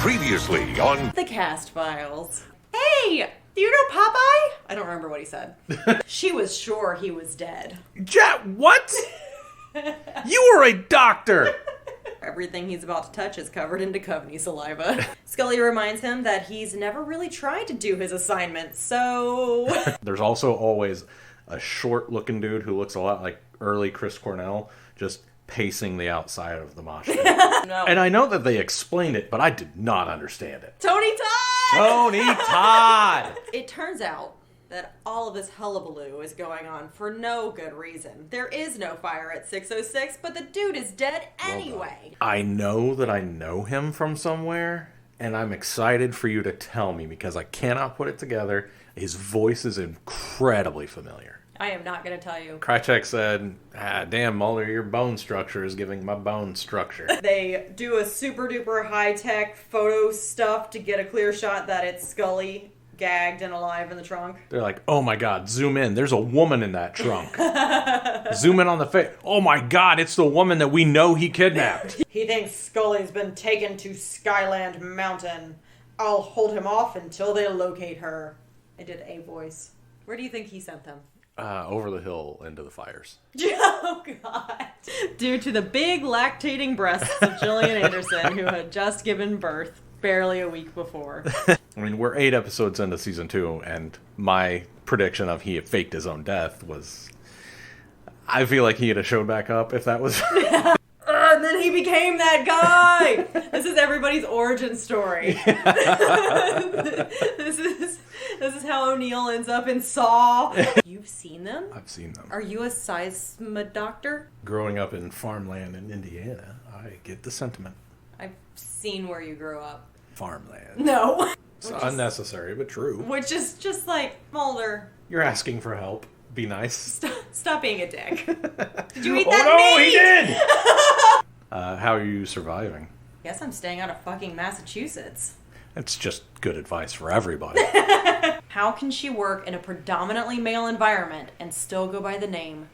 Previously on The Cast Files. Hey, do you know Popeye? I don't remember what he said. She was sure he was dead. What? You were a doctor! Everything he's about to touch is covered in Duchovny saliva. Scully reminds him that he's never really tried to do his assignment, so... There's also always a short-looking dude who looks a lot like early Chris Cornell, just pacing the outside of the mosh pit. No. And I know that they explained it, but I did not understand it. Tony Todd! Tony Todd! It turns out that all of this hullabaloo is going on for no good reason. There is no fire at 606, but the dude is dead anyway. I know that I know him from somewhere, and I'm excited for you to tell me because I cannot put it together. His voice is incredibly familiar. I am not going to tell you. Krychek said, damn, Mulder, your bone structure is giving my bone structure. They do a super duper high-tech photo stuff to get a clear shot that it's Scully gagged and alive in the trunk. They're like, oh my god, zoom in. There's a woman in that trunk. Zoom in on the face. Oh my god, it's the woman that we know he kidnapped. He thinks Scully's been taken to Skyland Mountain. I'll hold him off until they locate her. I did a voice. Where do you think he sent them? Over the hill into the fires. Oh, God. Due to the big lactating breasts of Gillian Anderson, who had just given birth barely a week before. I mean, we're 8 episodes into season 2, and my prediction of he had faked his own death was... I feel like he'd have showed back up if that was... And then he became that guy! This is everybody's origin story. This is how O'Neill ends up in Saw. You've seen them? I've seen them. Are you a seisma doctor? Growing up in farmland in Indiana, I get the sentiment. I've seen where you grew up. Farmland. No. It's unnecessary, but true. Which is just like, Mulder. You're asking for help. Be nice. Stop being a dick. Did you eat Oh that no, meat? he did! How are you surviving? Guess I'm staying out of fucking Massachusetts. That's just good advice for everybody. How can she work in a predominantly male environment and still go by the name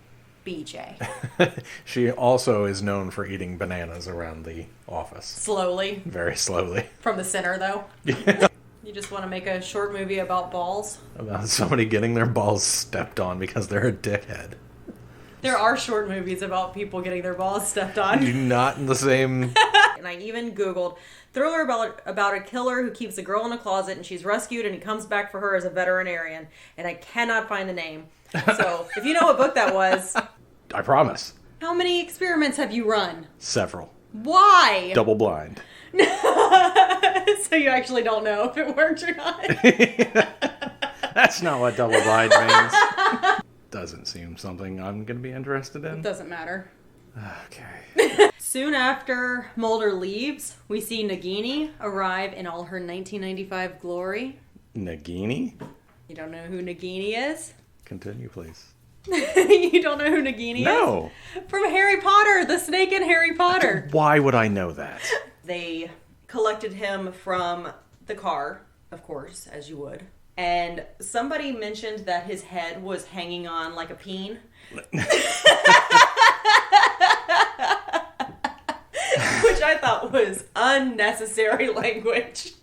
BJ? She also is known for eating bananas around the office. Slowly. Very slowly. From the center, though. You just want to make a short movie about balls? About somebody getting their balls stepped on because they're a dickhead. There are short movies about people getting their balls stepped on. Not in the same... And I even Googled thriller about a killer who keeps a girl in a closet and she's rescued and he comes back for her as a veterinarian. And I cannot find the name. So, if you know what book that was... I promise. How many experiments have you run? Several. Why? Double blind. So you actually don't know if it worked or not? That's not what double blind means. Doesn't seem something I'm going to be interested in. Doesn't matter. Okay. Soon after Mulder leaves, we see Nagini arrive in all her 1995 glory. Nagini? You don't know who Nagini is? Continue, please. You don't know who Nagini is? No. From Harry Potter, the snake in Harry Potter. Why would I know that? They collected him from the car, of course, as you would. And somebody mentioned that his head was hanging on like a peen. Which I thought was unnecessary language.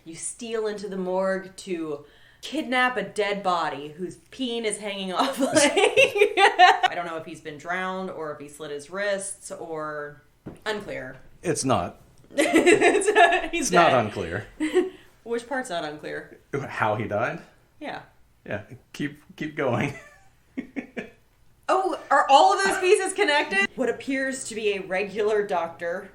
You steal into the morgue to kidnap a dead body whose peen is hanging off. I don't know if he's been drowned or if he slit his wrists or... Unclear. It's not. He's dead. Not unclear. Which part's not unclear? How he died? Yeah. Yeah, keep going. Oh, are all of those pieces connected? What appears to be a regular doctor.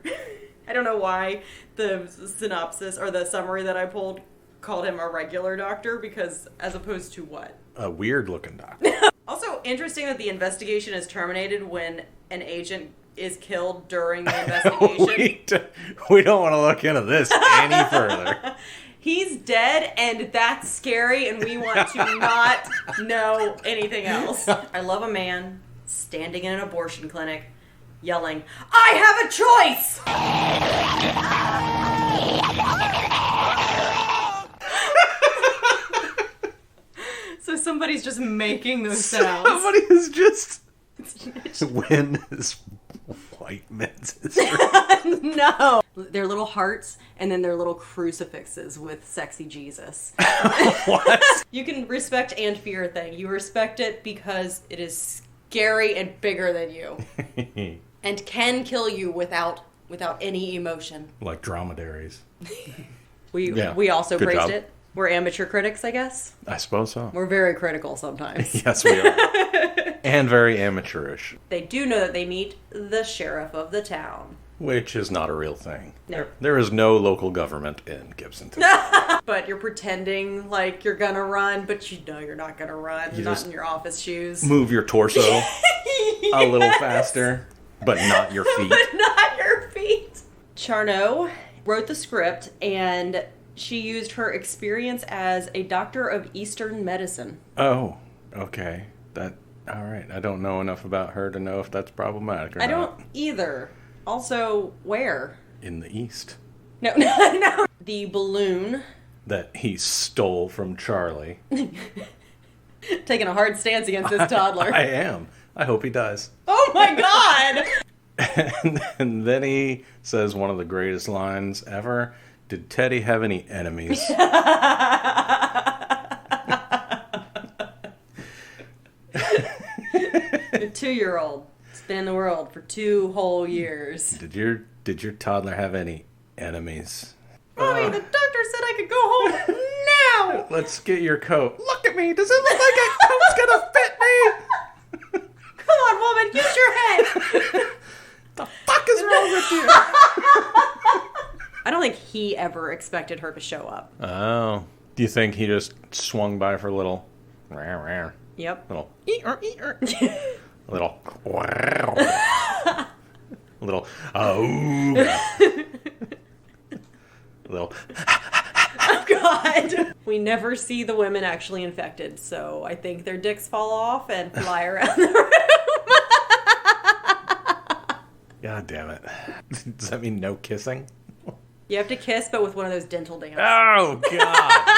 I don't know why the synopsis or the summary that I pulled called him a regular doctor, because as opposed to what? A weird looking doctor. Also, interesting that the investigation is terminated when an agent is killed during the investigation. We don't want to look into this any further. He's dead, and that's scary, and we want to not know anything else. I love a man standing in an abortion clinic yelling, "I have a choice!" So somebody's just making those sounds. Somebody is just... When is white men's history? No. They're little hearts, and then they're little crucifixes with sexy Jesus. What? You can respect and fear a thing. You respect it because it is scary and bigger than you. And can kill you without any emotion. Like dromedaries. We also Good praised job. it. We're amateur critics, I guess. I suppose so. We're very critical sometimes. Yes, we are. And very amateurish. They do know that they meet the sheriff of the town. Which is not a real thing. No. There is no local government in Gibson, Texas. But you're pretending like you're gonna run, but you know you're not gonna run. You not just in your office shoes. Move your torso a little faster, but not your feet. But not your feet. Charnot wrote the script, and she used her experience as a doctor of Eastern medicine. Oh, okay. All right. I don't know enough about her to know if that's problematic or not. I don't either. Also, where? In the East. No. The balloon. That he stole from Charlie. Taking a hard stance against this toddler. I am. I hope he does. Oh my god! And then he says one of the greatest lines ever. Did Teddy have any enemies? A 2-year-old spanned the world for 2 whole years. Did your toddler have any enemies? Mommy, the doctor said I could go home now! Let's get your coat. Look at me. Does it look like a coat's gonna fit me? Come on, woman, use your head! The fuck is wrong with you? I don't think he ever expected her to show up. Oh. Do you think he just swung by for a little... Yep. Little... little... little... little... Oh, God. We never see the women actually infected, so I think their dicks fall off and fly around the room. God damn it. Does that mean no kissing? You have to kiss, but with one of those dental dams. Oh, God.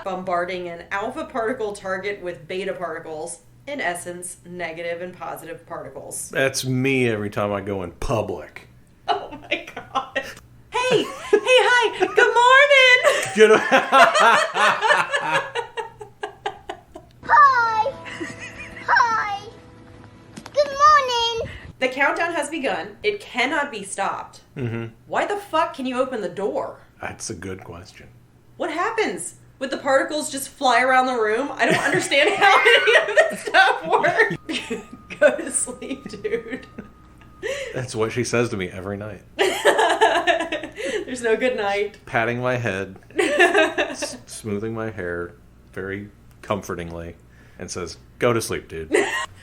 Bombarding an alpha particle target with beta particles. In essence, negative and positive particles. That's me every time I go in public. Oh my god. Hey, hi, good morning. Good. Hi. Good morning. The countdown has begun. It cannot be stopped. Mm-hmm. Why the fuck can you open the door? That's a good question. What happens? Would the particles just fly around the room? I don't understand how any of this stuff works. Go to sleep, dude. That's what she says to me every night. There's no good night. Patting my head, smoothing my hair very comfortingly, and says, "Go to sleep, dude."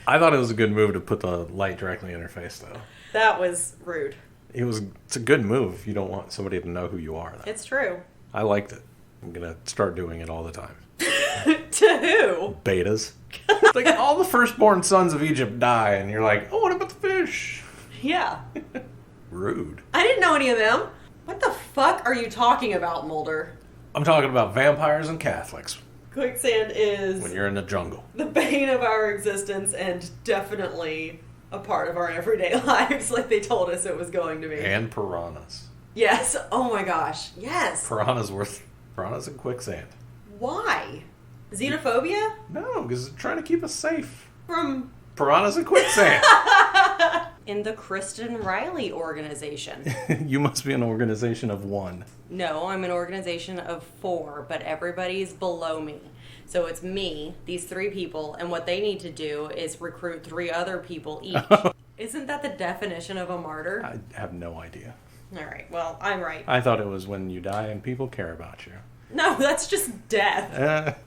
I thought it was a good move to put the light directly in her face, though. That was rude. It's a good move. You don't want somebody to know who you are, though. It's true. I liked it. I'm going to start doing it all the time. To who? Betas. It's like all the firstborn sons of Egypt die, and you're like, oh, what about the fish? Yeah. Rude. I didn't know any of them. What the fuck are you talking about, Mulder? I'm talking about vampires and Catholics Quicksand is when you're in the jungle. the bane of our existence and definitely a part of our everyday lives like they told us it was going to be. And piranhas. Yes. Oh my gosh. Yes. Piranhas and quicksand. Why? Xenophobia? No, because they're trying to keep us safe. From Piranhas and quicksand. in the Kristen Riley organization. You must be an organization of one. No, I'm an organization of 4, but everybody's below me. So it's me, these 3 people, and what they need to do is recruit 3 other people each. Isn't that the definition of a martyr? I have no idea. All right, well, I'm right. I thought it was when you die and people care about you. No, that's just death.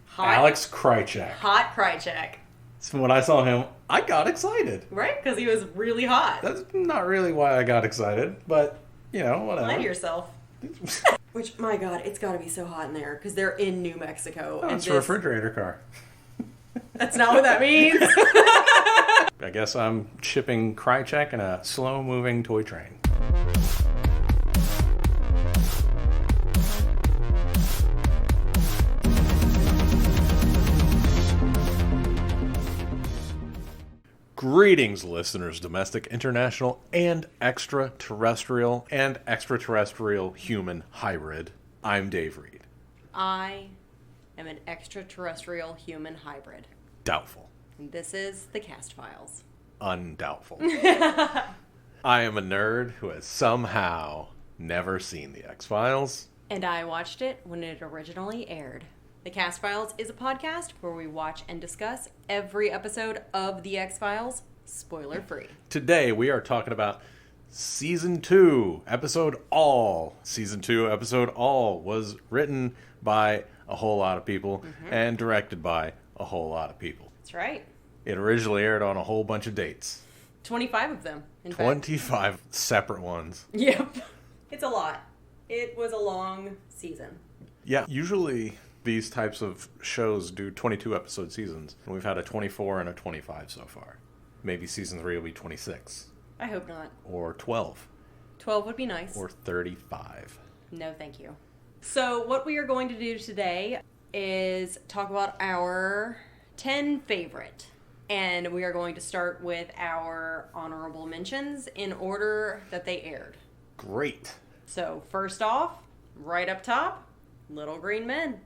Hot, Alex Krychek. Hot Krychek. So when I saw him, I got excited. Right? Because he was really hot. That's not really why I got excited, but, whatever. Lie to yourself. Which, my God, it's got to be so hot in there because they're in New Mexico. Oh, it's a refrigerator car. That's not what that means. I guess I'm shipping Krychek in a slow-moving toy train. Greetings, listeners, domestic, international, and extraterrestrial human hybrid. I'm Dave Reed. I am an extraterrestrial human hybrid. Doubtful. And this is the Cast Files. Undoubtful. I am a nerd who has somehow never seen the X-Files. And I watched it when it originally aired. The Cast Files is a podcast where we watch and discuss every episode of The X-Files, spoiler-free. Today we are talking about Season 2, Episode All. Season 2, Episode All was written by a whole lot of people and directed by a whole lot of people. That's right. It originally aired on a whole bunch of dates. 25 of them, in fact. 25 separate ones. Yep. It's a lot. It was a long season. Yeah, usually these types of shows do 22 episode seasons. And we've had a 24 and a 25 so far. Maybe season 3 will be 26. I hope not. Or 12. 12 would be nice. Or 35. No, thank you. So what we are going to do today is talk about our 10 favorite. And we are going to start with our honorable mentions in order that they aired. Great. So first off, right up top, Little Green Men.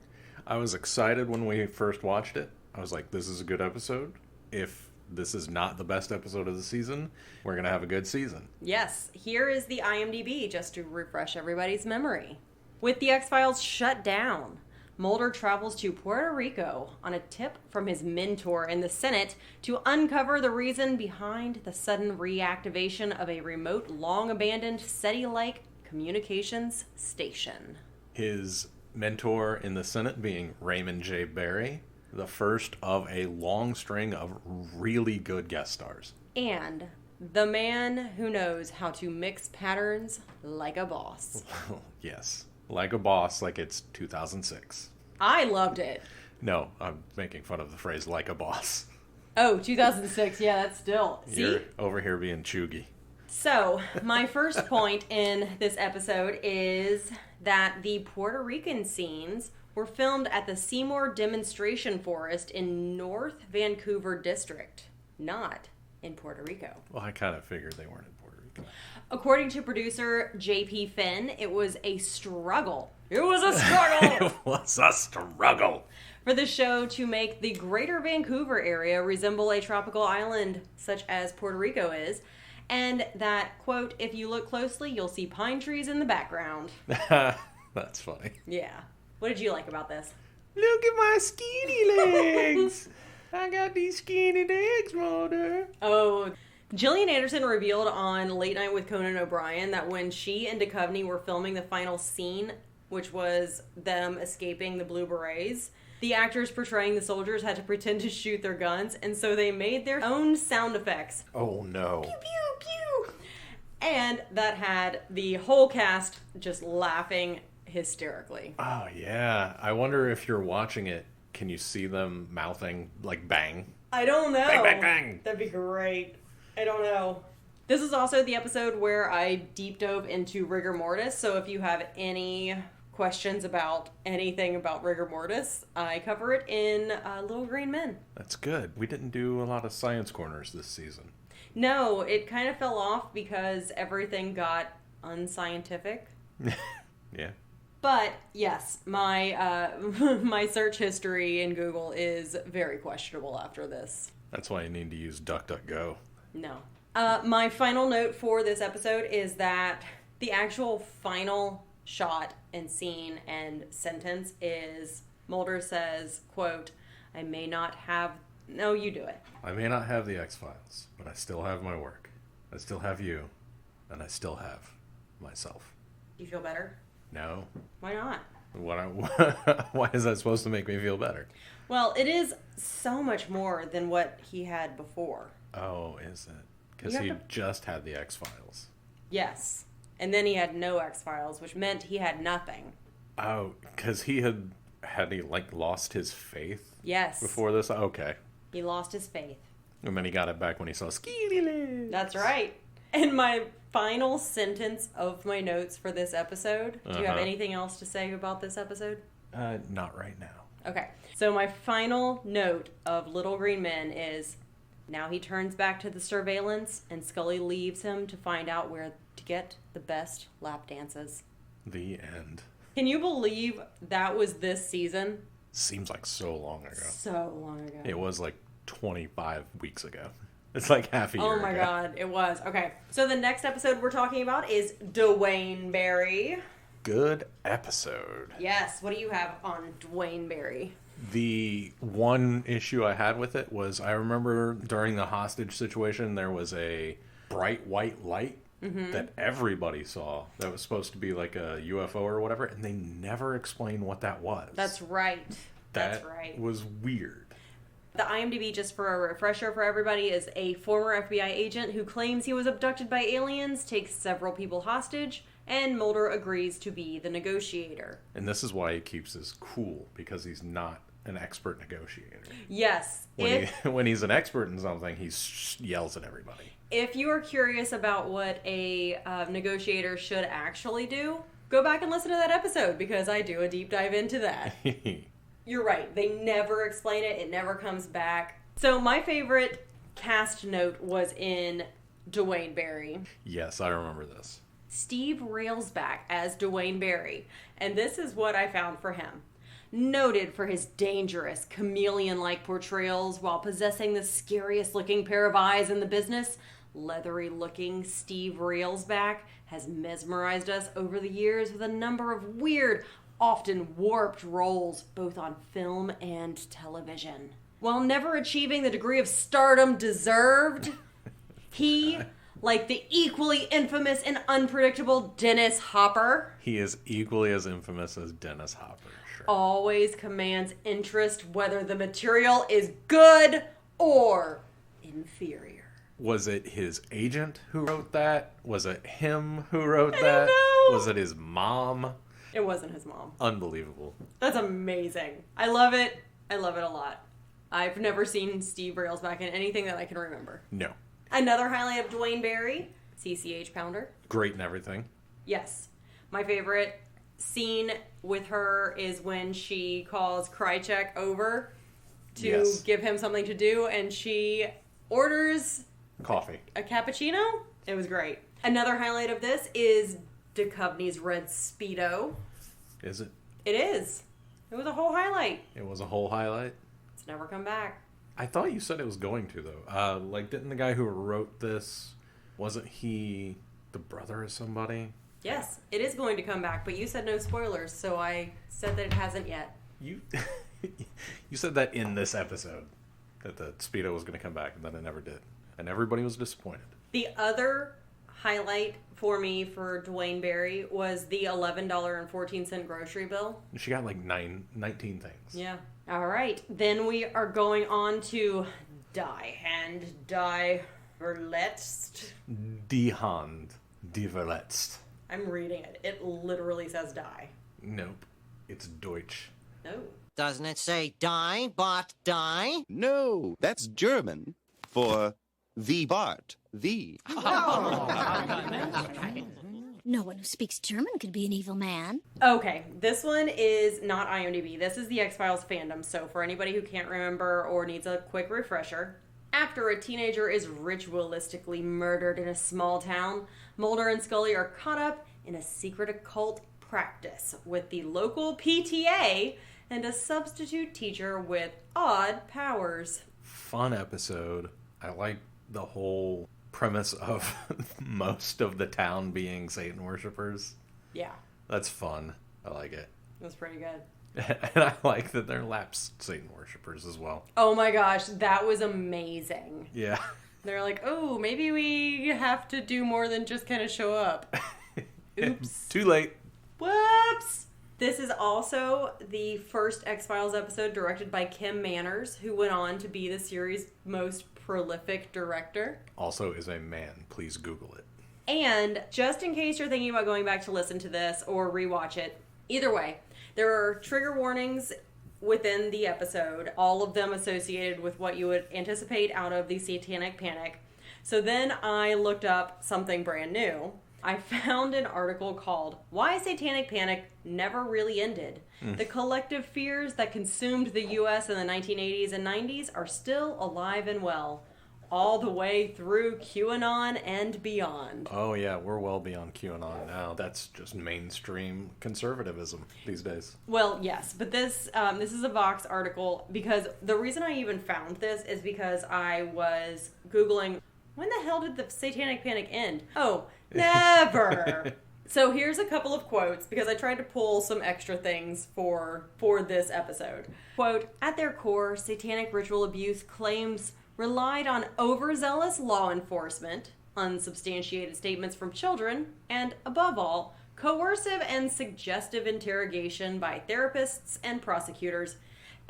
I was excited when we first watched it. I was like, this is a good episode. If this is not the best episode of the season, we're going to have a good season. Yes, here is the IMDb just to refresh everybody's memory. With the X-Files shut down, Mulder travels to Puerto Rico on a tip from his mentor in the Senate to uncover the reason behind the sudden reactivation of a remote, long-abandoned SETI-like communications station. His mentor in the Senate being Raymond J. Barry, the first of a long string of really good guest stars. And the man who knows how to mix patterns like a boss. Yes. Like a boss, like it's 2006. I loved it. No, I'm making fun of the phrase like a boss. Oh, 2006. Yeah, that's still. See? You're over here being chuggy. So, my first point in this episode is that the Puerto Rican scenes were filmed at the Seymour Demonstration Forest in North Vancouver District, not in Puerto Rico. Well, I kind of figured they weren't in Puerto Rico. According to producer J.P. Finn, it was a struggle. It was a struggle! It was a struggle! For the show to make the greater Vancouver area resemble a tropical island such as Puerto Rico is, and that, quote, if you look closely, you'll see pine trees in the background. That's funny. Yeah. What did you like about this? Look at my skinny legs! I got these skinny legs, Mulder. Oh, Gillian Anderson revealed on Late Night with Conan O'Brien that when she and Duchovny were filming the final scene, which was them escaping the Blue Berets, the actors portraying the soldiers had to pretend to shoot their guns, and so they made their own sound effects. Oh, no. Pew, pew, pew! And that had the whole cast just laughing hysterically. Oh, yeah. I wonder if you're watching it, can you see them mouthing, like, bang? I don't know. Bang, bang, bang! That'd be great. I don't know. This is also the episode where I deep dove into rigor mortis, so if you have any questions about anything about rigor mortis, I cover it in Little Green Men. That's good. We didn't do a lot of science corners this season. No, it kind of fell off because everything got unscientific. Yeah. But yes, my my search history in Google is very questionable after this. That's why you need to use DuckDuckGo. No. My final note for this episode is that the actual final shot and scene and sentence is Mulder says, quote, I may not have... No, you do it. I may not have the X-Files, but I still have my work. I still have you, and I still have myself. You feel better? No. Why not? Why is that supposed to make me feel better? Well, it is so much more than what he had before. Oh, is it? Because he just had the X-Files. Yes. And then he had no X-Files, which meant he had nothing. Oh, because he had he like lost his faith? Yes. Before this? Okay. He lost his faith. And then he got it back when he saw skinny legs. That's right. And my final sentence of my notes for this episode. Do you have anything else to say about this episode? Not right now. Okay. So my final note of Little Green Men is Now he turns back to the surveillance, and Scully leaves him to find out where to get the best lap dances. The end. Can you believe that was this season? Seems like so long ago. So long ago. It was like 25 weeks ago. It's like half a year Oh my ago. god, it was. Okay, so the next episode we're talking about is Dwayne Barry. Good episode. Yes, what do you have on Dwayne Barry? The one issue I had with it was I remember during the hostage situation there was a bright white light that everybody saw that was supposed to be like a UFO or whatever, and they never explained what that was. That's right. That's That right. was weird. The IMDb, just for a refresher for everybody, is a former FBI agent who claims he was abducted by aliens, takes several people hostage, and Mulder agrees to be the negotiator. And this is why he keeps his cool, because he's not an expert negotiator. Yes. When he's an expert in something, he yells at everybody. If you are curious about what a negotiator should actually do, go back and listen to that episode, because I do a deep dive into that. You're right. They never explain it. It never comes back. So my favorite cast note was in Dwayne Barry. Yes, I remember this. Steve Railsback as Dwayne Barry. And this is what I found for him. Noted for his dangerous, chameleon-like portrayals while possessing the scariest-looking pair of eyes in the business, leathery-looking Steve Railsback has mesmerized us over the years with a number of weird, often warped roles, both on film and television. While never achieving the degree of stardom deserved, he, like the equally infamous and unpredictable Dennis Hopper, He is equally as infamous as Dennis Hopper. Sure. always commands interest whether the material is good or inferior. Was it his agent who wrote that? Was it him who wrote that? don't know. Was it his mom? It wasn't his mom. Unbelievable. That's amazing. I love it. I love it a lot. I've never seen Steve Railsback in anything that I can remember. No. Another highlight of Dwayne Barry, CCH Pounder. Great and everything. Yes. My favorite scene with her is when she calls Krychek over to Yes. give him something to do, and she orders Coffee. a cappuccino. It was great. Another highlight of this is Duchovny's red Speedo. Is it? It is. It was a whole highlight. It was a whole highlight? It's never come back. I thought you said it was going to, though. Didn't the guy who wrote this, wasn't he the brother of somebody? Yes, it is going to come back, but you said no spoilers, so I said that it hasn't yet. You you said that in this episode, that the Speedo was going to come back, and then it never did. And everybody was disappointed. The other highlight for me for Dwayne Barry was the $11.14 grocery bill. She got like 19 things. Yeah. All right. Then we are going on to Die Verletzt. Die Hand, die Verletzt. I'm reading it. It literally says die. Nope. It's Deutsch. No. Doesn't it say die, Bart, die? No, that's German for the Bart. The. No one who speaks German could be an evil man. Okay, this one is not IMDb. This is the X-Files fandom, so for anybody who can't remember or needs a quick refresher, after a teenager is ritualistically murdered in a small town, Mulder and Scully are caught up in a secret occult practice with the local PTA and a substitute teacher with odd powers. Fun episode. I like the whole premise of most of the town being Satan worshippers. Yeah, That's fun. I like it. it was pretty good. And I like that they're lapsed Satan worshippers as well. Oh my gosh, that was amazing. Yeah. They're like, oh, maybe we have to do more than just kind of show up. Oops. Too late. Whoops! This is also the first X-Files episode directed by Kim Manners, who went on to be the series' most prolific director. Also is a man. Please Google it. And just in case you're thinking about going back to listen to this or rewatch it, either way, there are trigger warnings within the episode, all of them associated with what you would anticipate out of the Satanic Panic. So then I looked up something brand new. I found an article called Why Satanic Panic Never Really Ended. The collective fears that consumed the U.S. in the 1980s and 90s are still alive and well. all the way through QAnon and beyond. Oh yeah, we're well beyond QAnon now. That's just mainstream conservatism these days. Well, yes, but this is a Vox article because the reason I even found this is because I was Googling, when the hell did the Satanic Panic end? Oh, never! So here's a couple of quotes because I tried to pull some extra things for this episode. Quote, at their core, satanic ritual abuse claims relied on overzealous law enforcement, unsubstantiated statements from children, and, above all, coercive and suggestive interrogation by therapists and prosecutors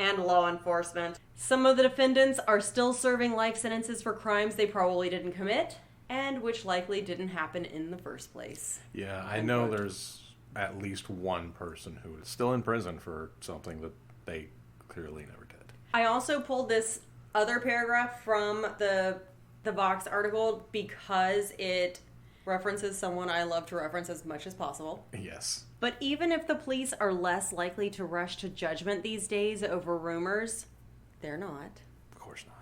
and law enforcement. Some of the defendants are still serving life sentences for crimes they probably didn't commit, and which likely didn't happen in the first place. Yeah, I know there's at least one person who is still in prison for something that they clearly never did. I also pulled this other paragraph from the Vox article because it references someone I love to reference as much as possible. Yes. But even if the police are less likely to rush to judgment these days over rumors, they're not. Of course not.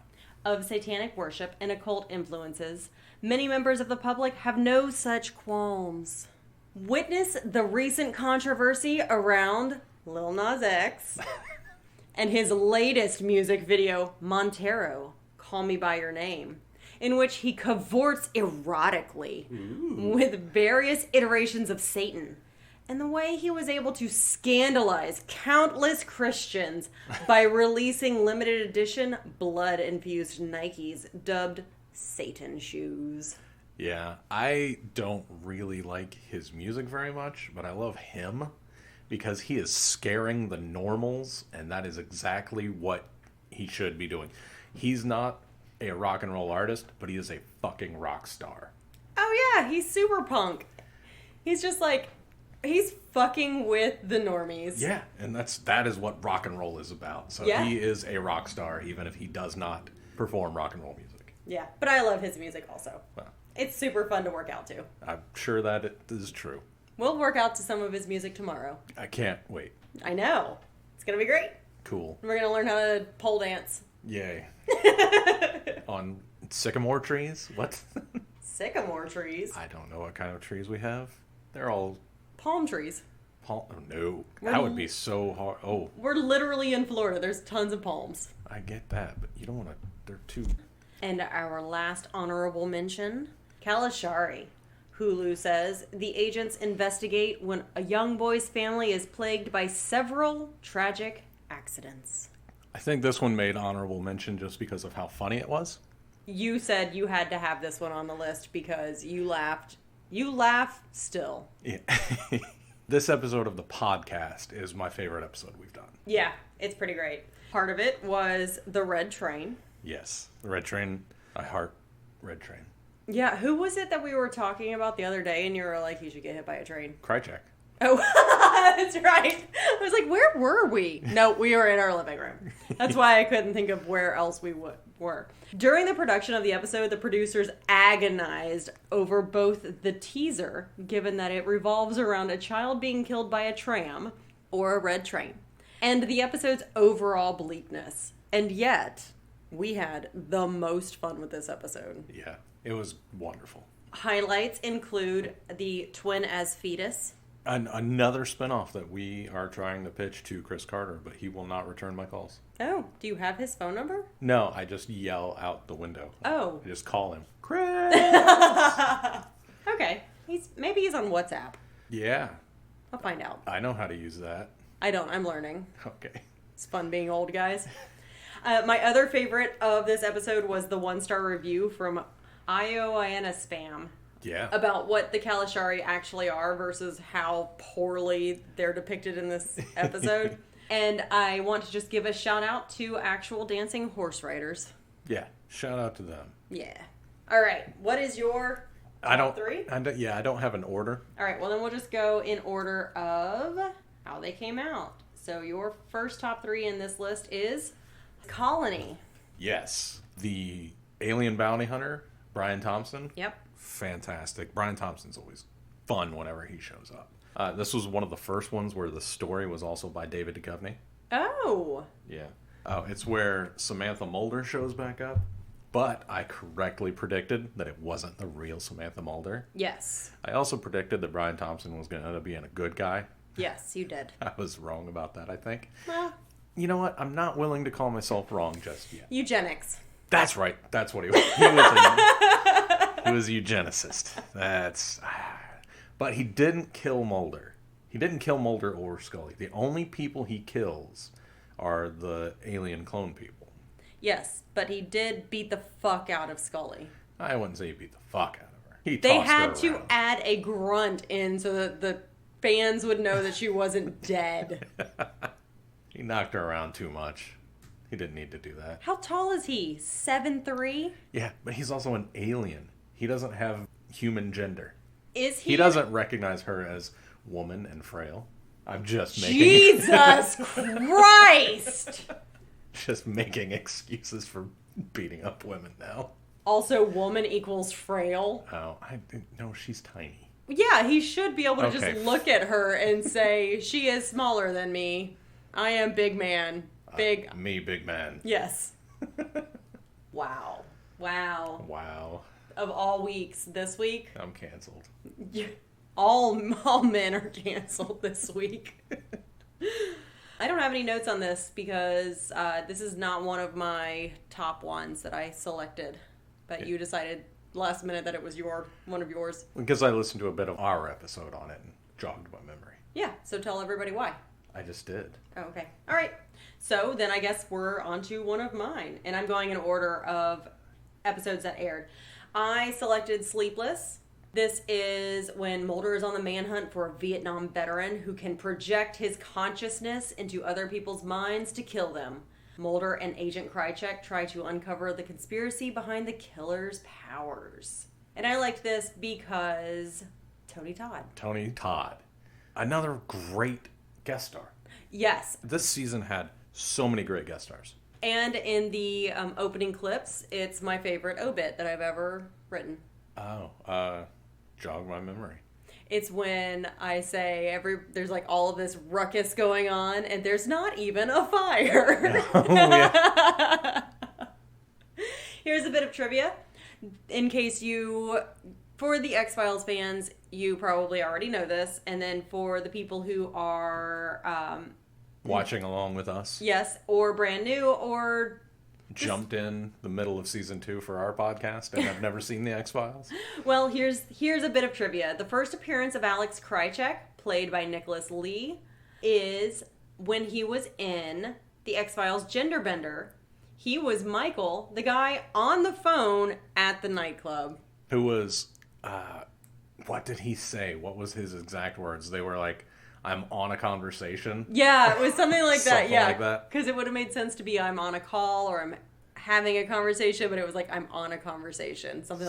Of satanic worship and occult influences, many members of the public have no such qualms. Witness the recent controversy around Lil Nas X and his latest music video, Montero, Call Me By Your Name, in which he cavorts erotically with various iterations of Satan, and the way he was able to scandalize countless Christians by releasing limited edition blood-infused Nikes dubbed Satan shoes. Yeah, I don't really like his music very much, but I love him because he is scaring the normals, and that is exactly what he should be doing. He's not a rock and roll artist, but he is a fucking rock star. Oh yeah, he's super punk. He's just like, he's fucking with the normies. Yeah, and that is what rock and roll is about. So Yeah. he is a rock star, even if he does not perform rock and roll music. Yeah, but I love his music also. Well, It's super fun to work out to. I'm sure that it is true. We'll work out to some of his music tomorrow. I can't wait. I know. It's going to be great. Cool. We're going to learn how to pole dance. Yay. On sycamore trees? What? Sycamore trees. I don't know what kind of trees we have. They're all Palm trees. palm. Oh, no. That would be so hard. Oh, We're literally in Florida. There's tons of palms. I get that, but you don't want to. They're too. And our last honorable mention, Kalashari. Hulu says the agents investigate when a young boy's family is plagued by several tragic accidents. I think this one made honorable mention just because of how funny it was. You said you had to have this one on the list because you laughed. You laugh still. Yeah. This episode of the podcast is my favorite episode we've done. Yeah, it's pretty great. Part of it was the Red Train. Yes. The Red Train. I heart Red Train. Yeah, who was it that we were talking about the other day and you were like, you should get hit by a train? Krychek. Oh, that's right. I was like, where were we? No, we were in our living room. That's why I couldn't think of where else we were. During the production of the episode, the producers agonized over both the teaser, given that it revolves around a child being killed by a tram or a red train, and the episode's overall bleakness. And yet, we had the most fun with this episode. Yeah. It was wonderful. Highlights include the twin as fetus. Another spinoff that we are trying to pitch to Chris Carter, but he will not return my calls. Oh, do you have his phone number? No, I just yell out the window. Oh. I just call him. Chris! Okay. Maybe he's on WhatsApp. Yeah. I'll find out. I know how to use that. I don't. I'm learning. Okay. It's fun being old, guys. My other favorite of this episode was the 1-star review from Ioana Spam. Yeah. About what the Kalashari actually are versus how poorly they're depicted in this episode. And I want to just give a shout out to actual dancing horse riders. Yeah. Shout out to them. Yeah. All right. What is your top three? I don't have an order. All right. Well, then we'll just go in order of how they came out. So your first top three in this list is Colony. Yes. The alien bounty hunter, Brian Thompson. Yep. Fantastic. Brian Thompson's always fun whenever he shows up. This was one of the first ones where the story was also by David Duchovny. Oh. Yeah. Oh, it's where Samantha Mulder shows back up, But I correctly predicted that it wasn't the real Samantha Mulder. Yes. I also predicted that Bryan Thompson was going to end up being a good guy. Yes, you did. I was wrong about that, I think. Well, You know what? I'm not willing to call myself wrong just yet. eugenics. That's right. That's what he was. He was a eugenicist. But he didn't kill Mulder. He didn't kill Mulder or Scully. The only people he kills are the alien clone people. Yes, but he did beat the fuck out of Scully. I wouldn't say he beat the fuck out of her. They They had to add a grunt in so that the fans would know that she wasn't dead. He knocked her around too much. He didn't need to do that. How tall is he? 7'3"? Yeah, but he's also an alien. He doesn't have human gender. Is he? He doesn't recognize her as woman and frail. I'm just making Jesus Christ! just making excuses for beating up women now. Also, woman equals frail. Oh, I didn't know she's tiny. Yeah, he should be able to Okay. just look at her and say, she is smaller than me. I am big man. Big. Me, big man. Yes. Wow. Wow. Wow. Of all weeks, this week, I'm canceled. all men are canceled this week. I don't have any notes on this because this is not one of my top ones that I selected. But you decided last minute that it was one of yours. Because I listened to a bit of our episode on it and jogged my memory. Yeah, so tell everybody why. I just did. Oh, okay. All right. So then I guess we're on to one of mine. And I'm going in order of episodes that aired. I selected Sleepless. This is when Mulder is on the manhunt for a Vietnam veteran who can project his consciousness into other people's minds to kill them. Mulder and Agent Krychek try to uncover the conspiracy behind the killer's powers. And I liked this because Tony Todd. Tony Todd. Another great guest star. Yes. This season had so many great guest stars. And in the opening clips, it's my favorite obit that I've ever written. Oh, jog my memory. It's when I say there's like all of this ruckus going on and there's not even a fire. Oh, yeah. Here's a bit of trivia. In case for the X-Files fans, you probably already know this. And then for the people who are... Watching along with us. yes, or brand new, or... Jumped in the middle of season 2 for our podcast and have never seen the X-Files. Well, here's a bit of trivia. The first appearance of Alex Krychek, played by Nicholas Lee, is when he was in the X-Files Gender Bender. He was Michael, the guy on the phone at the nightclub. Who was, what did he say? What was his exact words? They were like, I'm on a conversation. Yeah, it was something like that. Something Yeah, like that. because it would have made sense to be I'm on a call or I'm having a conversation, but it was like I'm on a conversation. Something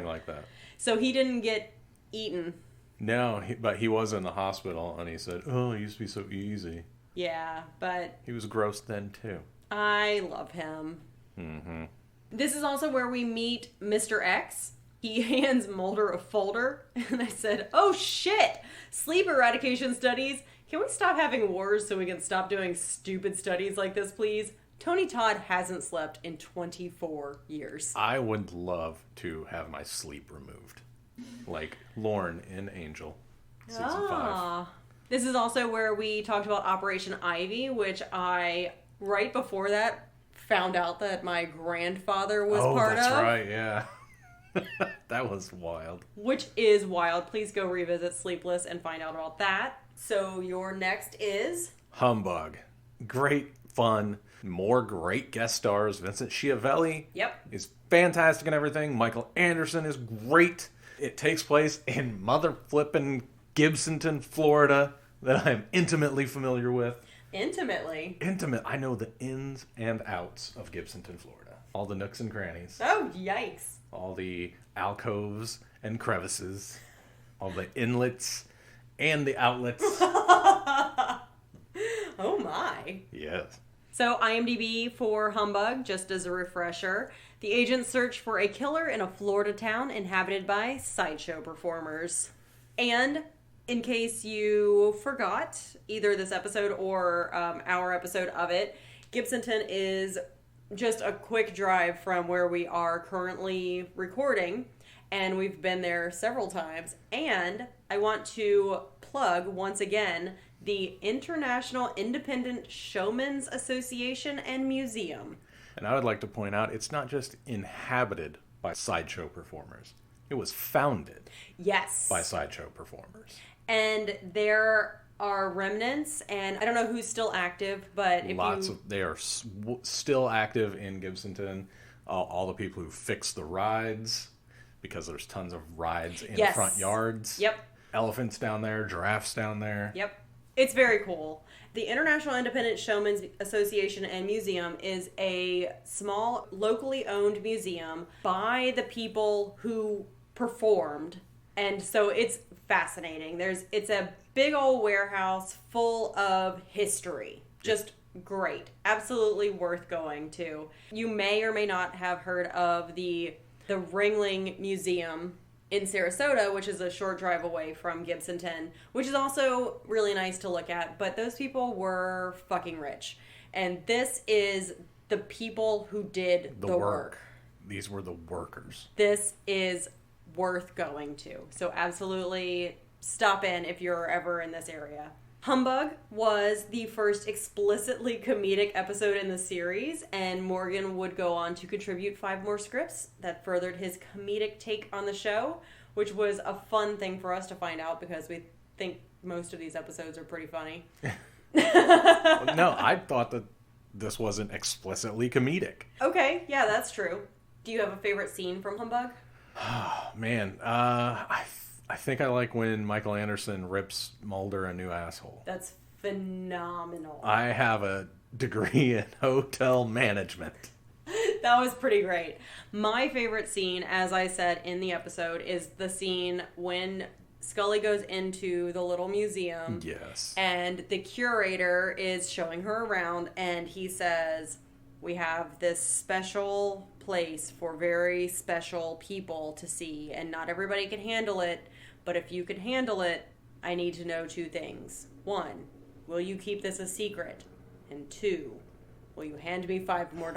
like that. So he didn't get eaten. No, but he was in the hospital and he said, oh, it used to be so easy. Yeah, but... He was gross then too. I love him. Mm-hmm. This is also where we meet Mr. X. He hands Mulder a folder, and I said, oh shit, sleep eradication studies. Can we stop having wars so we can stop doing stupid studies like this, please? Tony Todd hasn't slept in 24 years. I would love to have my sleep removed. Like Lorne in Angel, season 5. This is also where we talked about Operation Ivy, which I, right before that, found out that my grandfather was part of. Oh, that's right, yeah. That was wild. Which is wild. Please go revisit Sleepless and find out about that. So your next is... Humbug. Great fun. More great guest stars. Vincent Schiavelli is fantastic and everything. Michael Anderson is great. It takes place in mother flippin' Gibsonton, Florida, that I'm intimately familiar with. Intimately? I know the ins and outs of Gibsonton, Florida. All the nooks and crannies. Oh, yikes. All the alcoves and crevices. All the inlets and the outlets. Oh my. Yes. So IMDb for Humbug, just as a refresher. The agents search for a killer in a Florida town inhabited by sideshow performers. And in case you forgot, either this episode or our episode of it, Gibsonton is just a quick drive from where we are currently recording, and we've been there several times. And I want to plug once again the International Independent Showmen's Association and Museum. And I would like to point out, it's not just inhabited by sideshow performers. It was founded Yes. by sideshow performers. And there are remnants, and I don't know who's still active, but They are still active in Gibsonton. All the people who fix the rides, because there's tons of rides in Yes. front yards. Yep. Elephants down there, giraffes down there. Yep. It's very cool. The International Independent Showmen's Association and Museum is a small, locally owned museum by the people who performed. And so it's fascinating. It's a big old warehouse full of history. Just great. Absolutely worth going to. You may or may not have heard of the Ringling Museum in Sarasota, which is a short drive away from Gibsonton, which is also really nice to look at, but those people were fucking rich. And this is the people who did the work. These were the workers. This is worth going to. So absolutely stop in if you're ever in this area. Humbug was the first explicitly comedic episode in the series, and Morgan would go on to contribute 5 more scripts that furthered his comedic take on the show, which was a fun thing for us to find out because we think most of these episodes are pretty funny. No, I thought that this wasn't explicitly comedic. Okay, yeah, that's true. Do you have a favorite scene from Humbug? Oh, man, I think I like when Michael Anderson rips Mulder a new asshole. That's phenomenal. I have a degree in hotel management. That was pretty great. My favorite scene, as I said in the episode, is the scene when Scully goes into the little museum. Yes. And the curator is showing her around, and he says, "We have this special place for very special people to see, and not everybody can handle it. But if you can handle it, I need to know 2 things. 1, will you keep this a secret? And 2, will you hand me $5 more?"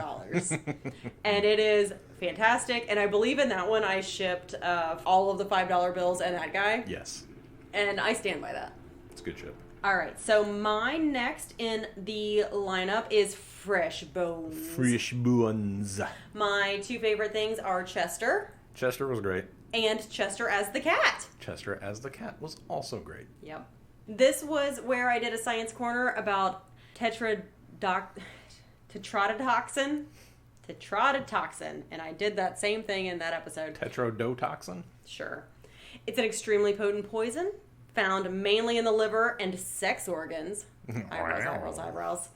And it is fantastic. And I believe in that one I shipped all of the $5 bills and that guy. Yes. And I stand by that. It's a good ship. All right. So my next in the lineup is Fresh Bones. Fresh Bones. My 2 favorite things are Chester. Chester was great. And Chester as the cat. Chester as the cat was also great. Yep. This was where I did a science corner about tetrodotoxin. Tetrodotoxin. And I did that same thing in that episode. Tetrodotoxin? Sure. It's an extremely potent poison found mainly in the liver and sex organs. Eyebrows.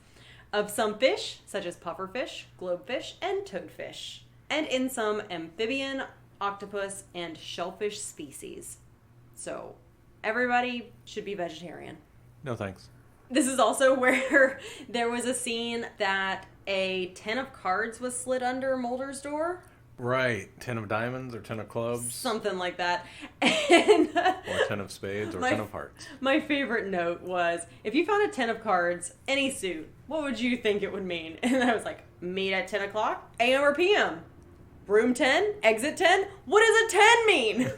Of some fish, such as pufferfish, globefish, and toadfish. And in some amphibian, octopus, and shellfish species. So, everybody should be vegetarian. No thanks. This is also where there was a scene that a 10 of cards was slid under Mulder's door. Right. 10 of diamonds or 10 of clubs. Something like that. And or 10 of spades or 10 of hearts. My favorite note was, if you found a 10 of cards, any suit, what would you think it would mean? And I was like, meet at 10 o'clock? AM or PM? Room 10? Exit 10? What does a 10 mean?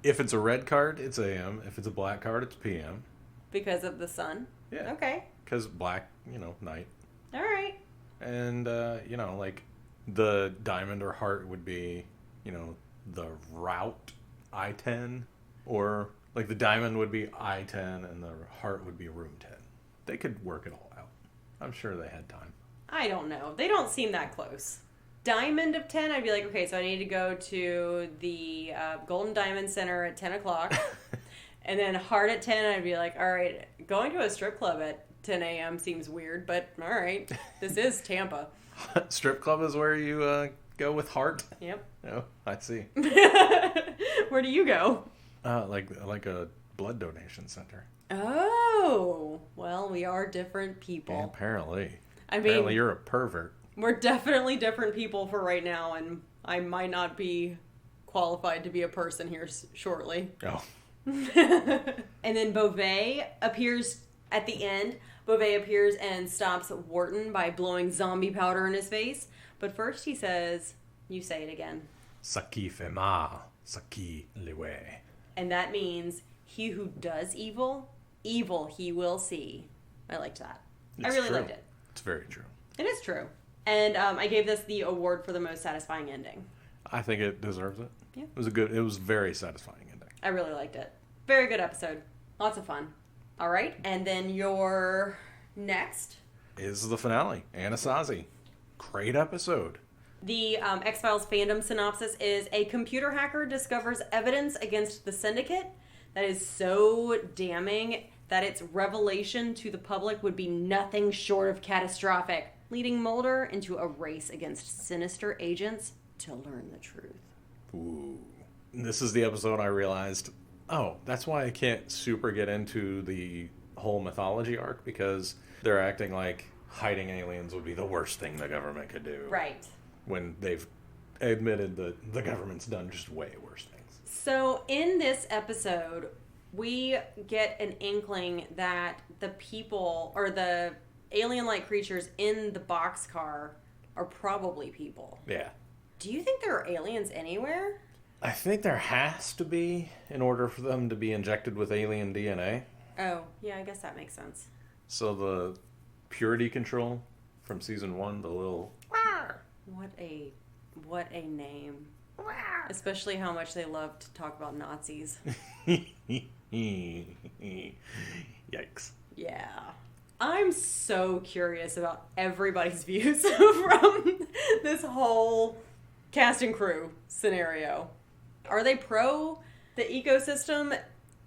If it's a red card, it's AM. If it's a black card, it's PM. Because of the sun? Yeah. Okay. Because black, night. All right. And, like the diamond or heart would be, the route I-10. Or, like, the diamond would be I-10 and the heart would be room 10. They could work it all out. I'm sure they had time. I don't know. They don't seem that close. Diamond of 10, I'd be like, okay, so I need to go to the Golden Diamond Center at 10 o'clock. And then heart at 10, I'd be like, all right, going to a strip club at 10 a.m. seems weird, but all right, this is Tampa. Strip club is where you go with heart? Yep. Oh, I see. Where do you go? Like a blood donation center. Oh, well, we are different people. Yeah, apparently. Apparently you're a pervert. We're definitely different people for right now, and I might not be qualified to be a person here shortly. Oh. And then Beauvais appears At the end, Beauvais appears and stops Wharton by blowing zombie powder in his face. But first he says, you say it again. Saki fait mal, saki lewe. And that means, he who does evil, evil he will see. I liked that. I really liked it. It's very true. It is true. And I gave this the award for the most satisfying ending. I think it deserves it. Yeah. It was a very satisfying ending. I really liked it. Very good episode. Lots of fun. All right. And then your next is the finale, Anasazi. Great episode. The X-Files fandom synopsis is: a computer hacker discovers evidence against the Syndicate that is so damning that its revelation to the public would be nothing short of catastrophic, leading Mulder into a race against sinister agents to learn the truth. Ooh. This is the episode I realized, oh, that's why I can't super get into the whole mythology arc, because they're acting like hiding aliens would be the worst thing the government could do. Right. When they've admitted that the government's done just way worse things. So in this episode, we get an inkling that the people, or the alien-like creatures in the boxcar, are probably people. Yeah. Do you think there are aliens anywhere? I think there has to be, in order for them to be injected with alien DNA. Oh, yeah, I guess that makes sense. So the purity control from season 1, the little... What a name. Especially how much they love to talk about Nazis. Yikes. Yeah. I'm so curious about everybody's views from this whole cast and crew scenario. Are they pro the ecosystem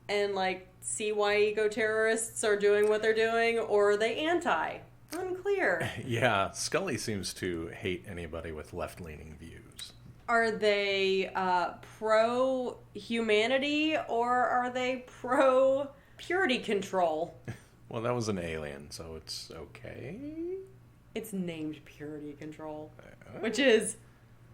and like see why eco-terrorists are doing what they're doing, or are they anti? Unclear. Yeah, Scully seems to hate anybody with left-leaning views. Are they pro-humanity, or are they pro-purity control? Well, that was an alien, so it's okay. It's named purity control, which is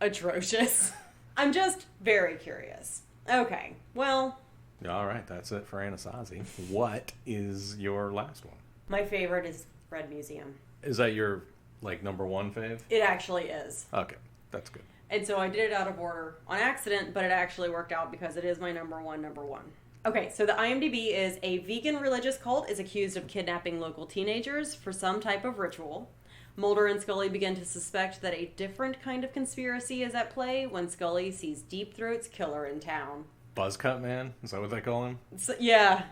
atrocious. I'm just very curious. Okay, well... All right, that's it for Anasazi. What is your last one? My favorite is Red Museum. Is that your, like, number one fave? It actually is. Okay, that's good. And so I did it out of order on accident, but it actually worked out because it is my number one. Okay, so the IMDb is: a vegan religious cult is accused of kidnapping local teenagers for some type of ritual. Mulder and Scully begin to suspect that a different kind of conspiracy is at play when Scully sees Deep Throat's killer in town. Buzzcut Man? Is that what they call him? So, yeah.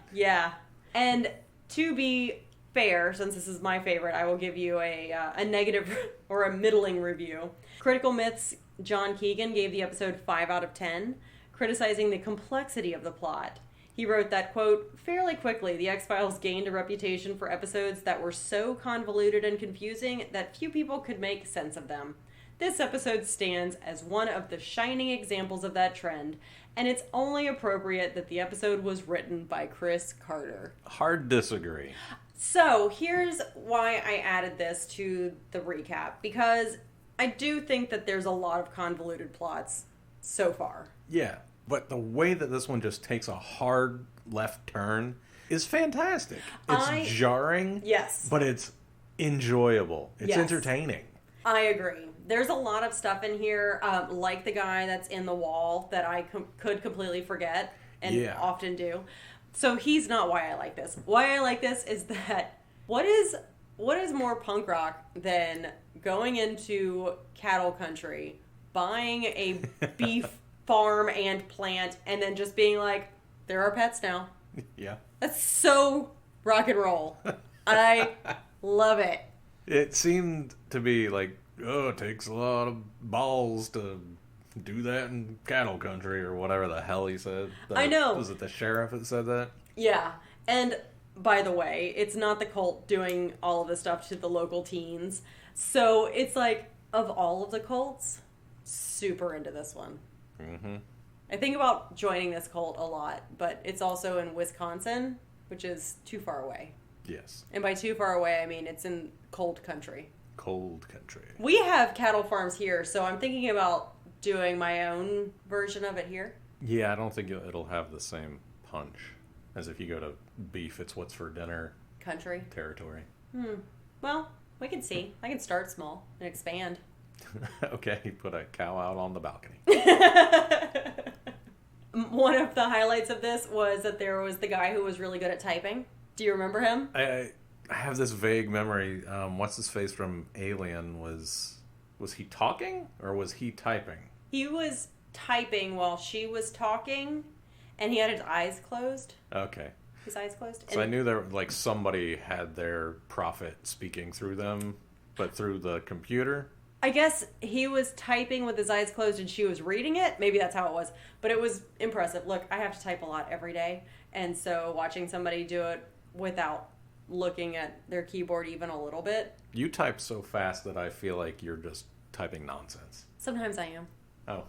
And to be fair, since this is my favorite, I will give you a negative or a middling review. Critical Myth's John Keegan gave the episode 5 out of 10, criticizing the complexity of the plot. He wrote that, quote, fairly quickly, the X-Files gained a reputation for episodes that were so convoluted and confusing that few people could make sense of them. This episode stands as one of the shining examples of that trend, and it's only appropriate that the episode was written by Chris Carter. Hard disagree. So, here's why I added this to the recap, because I do think that there's a lot of convoluted plots so far. Yeah, but the way that this one just takes a hard left turn is fantastic. It's jarring, yes, but it's enjoyable. It's entertaining. I agree. There's a lot of stuff in here, like the guy that's in the wall that I could completely forget and often do. So he's not why I like this. Why I like this is that what is more punk rock than going into cattle country, buying a beef farm and plant, and then just being like, there are pets now. Yeah. That's so rock and roll. I love it. It seemed to be like, oh, it takes a lot of balls to do that in cattle country, or whatever the hell he said. I know. Was it the sheriff that said that? Yeah. And by the way, it's not the cult doing all of this stuff to the local teens. So it's like, of all of the cults, super into this one. Mm-hmm. I think about joining this cult a lot, but it's also in Wisconsin, which is too far away. Yes. And by too far away, I mean it's in cold country. Cold country. We have cattle farms here, so I'm thinking about doing my own version of it here. Yeah, I don't think it'll have the same punch as if you go to beef, it's what's for dinner country. Territory. Well, we can see. I can start small and expand. Okay, put a cow out on the balcony. One of the highlights of this was that there was the guy who was really good at typing. Do you remember him? I have this vague memory. What's his face from Alien? Was he talking or was he typing? He was typing while she was talking, and he had his eyes closed. Okay. His eyes closed. So I knew there, like, somebody had their prophet speaking through them, but through the computer. I guess he was typing with his eyes closed and she was reading it. Maybe that's how it was. But it was impressive. Look, I have to type a lot every day. And so watching somebody do it without looking at their keyboard even a little bit. You type so fast that I feel like you're just typing nonsense. Sometimes I am. Oh.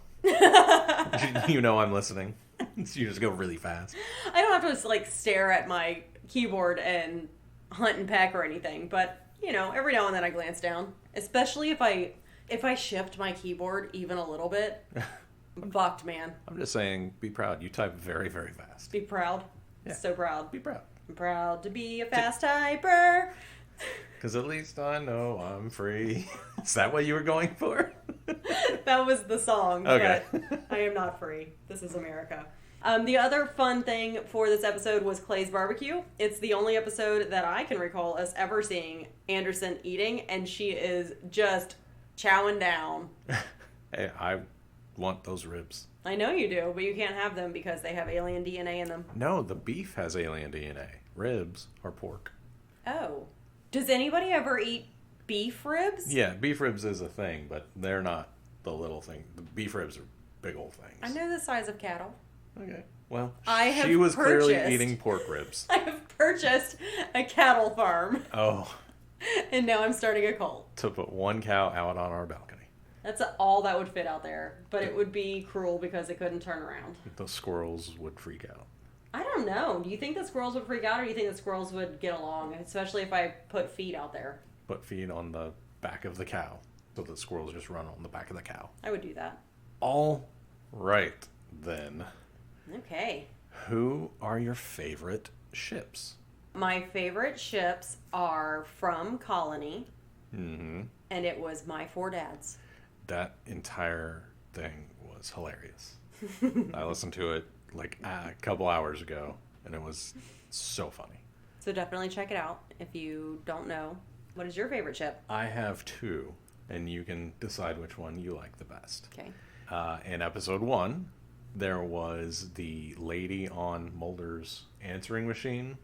You know I'm listening. So you just go really fast. I don't have to, like, stare at my keyboard and hunt and peck or anything. But, you know, every now and then I glance down. Especially if I shift my keyboard even a little bit. I'm fucked, man. I'm just saying, be proud. You type very, very fast. Be proud. Yeah. So proud. Be proud. I'm proud to be a fast typer. Because at least I know I'm free. Is that what you were going for? That was the song. Okay. But I am not free. This is America. The other fun thing for this episode was Clay's barbecue. It's the only episode that I can recall us ever seeing Anderson eating, and she is just chowing down. Hey, I want those ribs. I know you do, but you can't have them because they have alien DNA in them. No, the beef has alien DNA. Ribs are pork. Oh. Does anybody ever eat beef ribs? Yeah, beef ribs is a thing, but they're not the little thing. The beef ribs are big old things. I know the size of cattle. Okay. Well, she she was clearly eating pork ribs. I have purchased a cattle farm, Oh, and now I'm starting a cult. to put one cow out on our balcony. That's all that would fit out there, but it would be cruel because it couldn't turn around. The squirrels would freak out. I don't know. Do you think the squirrels would freak out, or do you think the squirrels would get along, especially if I put feed out there? Put feed on the back of the cow, so the squirrels just run on the back of the cow. I would do that. All right, then. Okay. Who are your favorite ships? My favorite ships are from Colony, Mm-hmm. and it was My Four Dads. That entire thing was hilarious. I listened to it like a couple hours ago, and it was so funny. So definitely check it out if you don't know. What is your favorite ship? I have two, and you can decide which one you like the best. Okay. In episode 1, there was the lady on Mulder's answering machine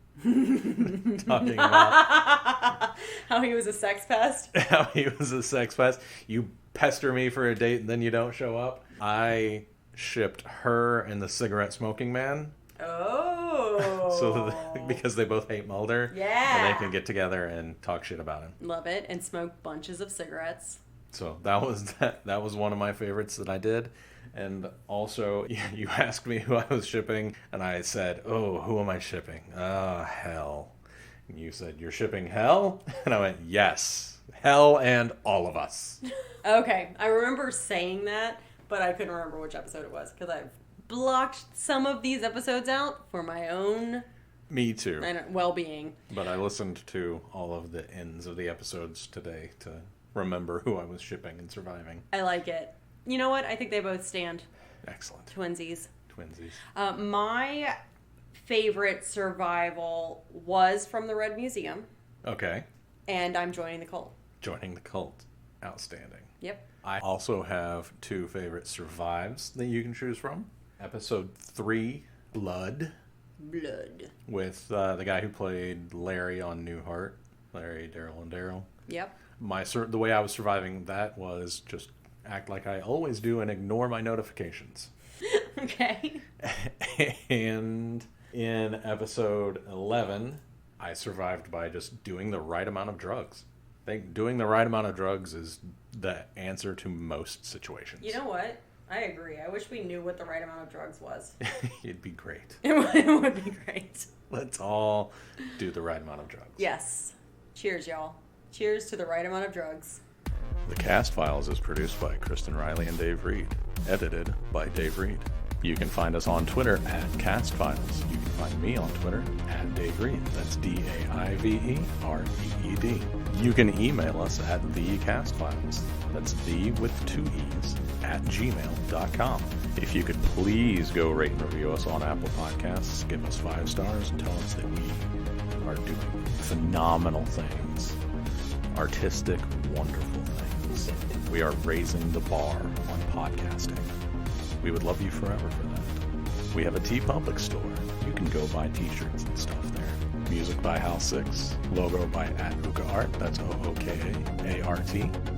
talking about How he was a sex pest? how he was a sex pest. You pester me for a date and then you don't show up. I shipped her and the cigarette smoking man. Oh. So because they both hate Mulder. Yeah. And they can get together and talk shit about him. Love it. And smoke bunches of cigarettes. So that was one of my favorites that I did. And also, you asked me who I was shipping, and I said, oh, who am I shipping? Oh, Hell. And you said, you're shipping Hell? And I went, yes. Hell and all of us. Okay. I remember saying that, but I couldn't remember which episode it was because I've blocked some of these episodes out for my own Me too. well-being. But I listened to all of the ends of the episodes today to remember who I was shipping and surviving. I like it. You know what? I think they both stand. Excellent. Twinsies. Twinsies. My favorite survival was from the Red Museum, Okay. and I'm joining the cult. Joining the cult. Outstanding. Yep. I also have two favorite survives that you can choose from. Episode 3, Blood, Blood. with the guy who played Larry on Newhart. Larry, Daryl, and Daryl. Yep. The way I was surviving that was just act like I always do and ignore my notifications. Okay. And in episode 11, I survived by just doing the right amount of drugs. I think doing the right amount of drugs is the answer to most situations. You know what? I agree. I wish we knew what the right amount of drugs was. It'd be great. It would be great. Let's all do the right amount of drugs. Yes. Cheers, y'all. Cheers to the right amount of drugs. The Cast Files is produced by Kristen Riley and Dave Reed. Edited by Dave Reed. You can find us on Twitter at CastFiles. You can find me on Twitter at Dave Reed. That's DaiveReed. You can email us at thecastfiles. That's the with 2 E's at gmail.com. If you could please go rate and review us on Apple Podcasts, give us 5 stars, and tell us that we are doing phenomenal things. Artistic, wonderful things. We are raising the bar on podcasting. We would love you forever for that. We have a TeePublic store. You can go buy t-shirts and stuff there. Music by Hal 6. Logo by @OokaArt. That's OOKAART.